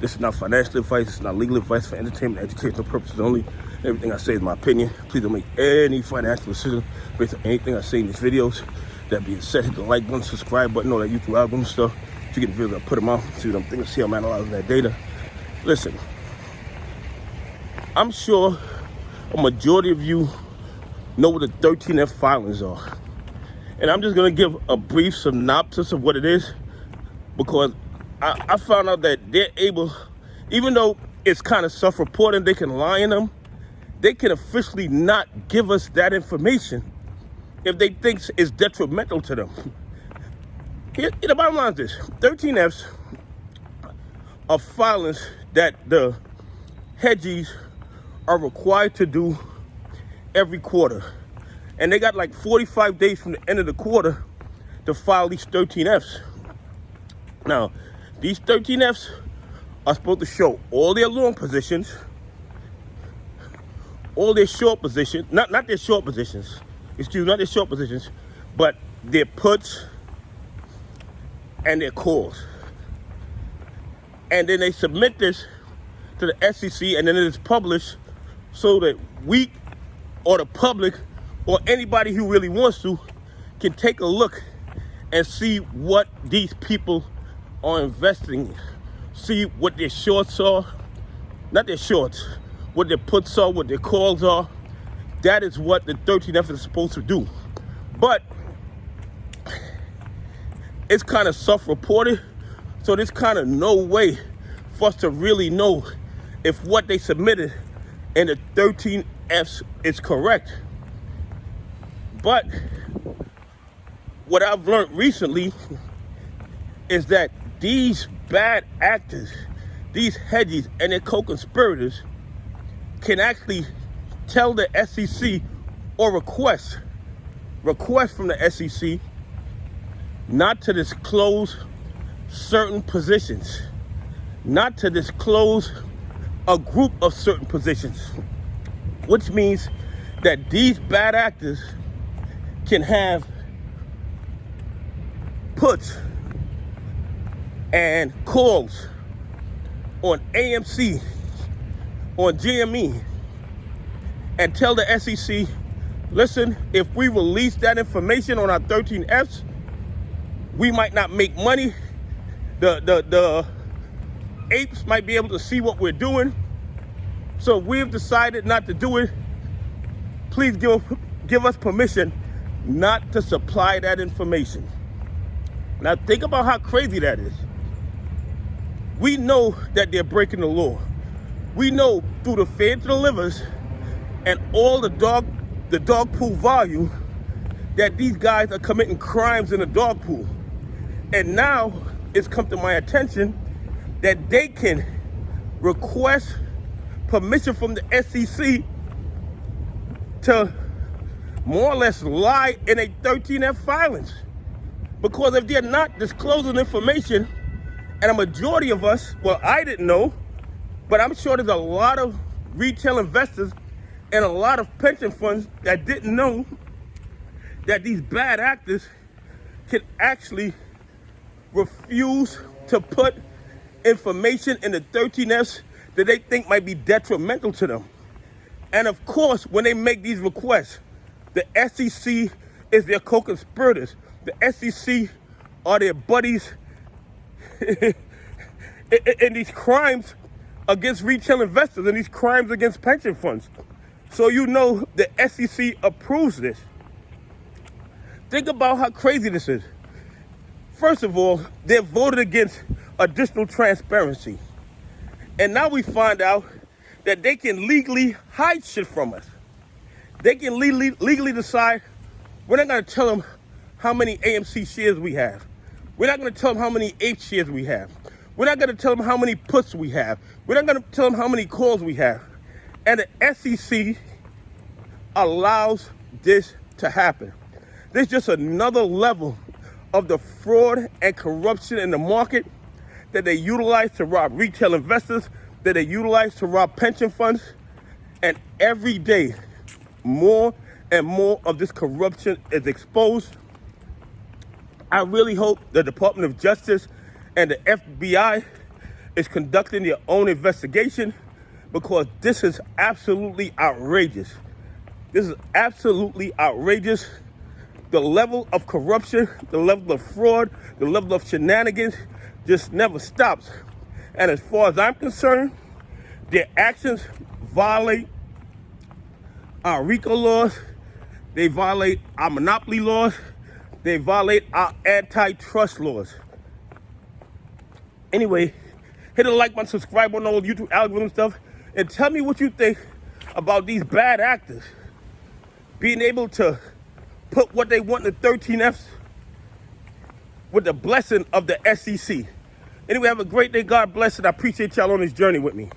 This is not financial advice. It's not legal advice for entertainment and educational purposes only. Everything I say is my opinion. Please don't make any financial decision based on anything I say in these videos. That being said, hit the like button, subscribe button, all that YouTube algorithm stuff. To get the videos, I put them out, see what I'm thinking, see how I'm analyzing that data. Listen, I'm sure a majority of you know what the 13F filings are. And I'm just going to give a brief synopsis of what it is, because I found out that they're able, even though it's kind of self-reporting, they can lie in them, they can officially not give us that information if they think it's detrimental to them. Here, the bottom line is this: 13Fs are filings that the Hedgies are required to do every quarter. And they got like 45 days from the end of the quarter to file these 13Fs. Now, these 13Fs are supposed to show all their long positions, all their short positions, not their short positions, not their short positions, but their puts and their calls. And then they submit this to the SEC, and then it is published so that we, or the public, or anybody who really wants to, can take a look and see what these people are investing in. See what their shorts are, not their shorts, what their puts are, what their calls are. That is what the 13F is supposed to do. But it's kind of self-reported, so there's kind of no way for us to really know if what they submitted in the 13Fs is correct. But what I've learned recently is that these bad actors, these Hedgies and their co-conspirators, can actually tell the SEC or request from the SEC not to disclose certain positions, not to disclose a group of certain positions, which means that these bad actors can have puts and calls on AMC, on GME, and tell the SEC, listen, if we release that information on our 13Fs, we might not make money. The apes might be able to see what we're doing. So we've decided not to do it. Please give us permission not to supply that information. Now think about how crazy that is. We know that they're breaking the law. We know through the fair to the livers and all the dog pool volume that these guys are committing crimes in the dog pool. And now it's come to my attention that they can request permission from the SEC to more or less lie in a 13F filings. Because if they're not disclosing information, and a majority of us, well, I didn't know, but I'm sure there's a lot of retail investors and a lot of pension funds that didn't know that these bad actors can actually refuse to put information in the 13Fs that they think might be detrimental to them. And of course, when they make these requests, the SEC is their co-conspirators. The SEC are their buddies in these crimes against retail investors and these crimes against pension funds. So you know the SEC approves this. Think about how crazy this is. First of all, they voted against additional transparency. And now we find out that they can legally hide shit from us. They can legally decide, we're not going to tell them how many AMC shares we have. We're not going to tell them how many H shares we have. We're not going to tell them how many puts we have. We're not going to tell them how many calls we have. And the SEC allows this to happen. There's just another level of the fraud and corruption in the market that they utilize to rob retail investors, that they utilize to rob pension funds. And every day, more and more of this corruption is exposed. I really hope the Department of Justice and the FBI is conducting their own investigation, because this is absolutely outrageous. This is absolutely outrageous. The level of corruption, the level of fraud, the level of shenanigans just never stops. And as far as I'm concerned, their actions violate our RICO laws, they violate our monopoly laws, they violate our antitrust laws. Anyway, hit a like button, subscribe on all YouTube algorithm stuff, and tell me what you think about these bad actors being able to put what they want in the 13Fs with the blessing of the SEC. Anyway, have a great day. God bless, and I appreciate y'all on this journey with me.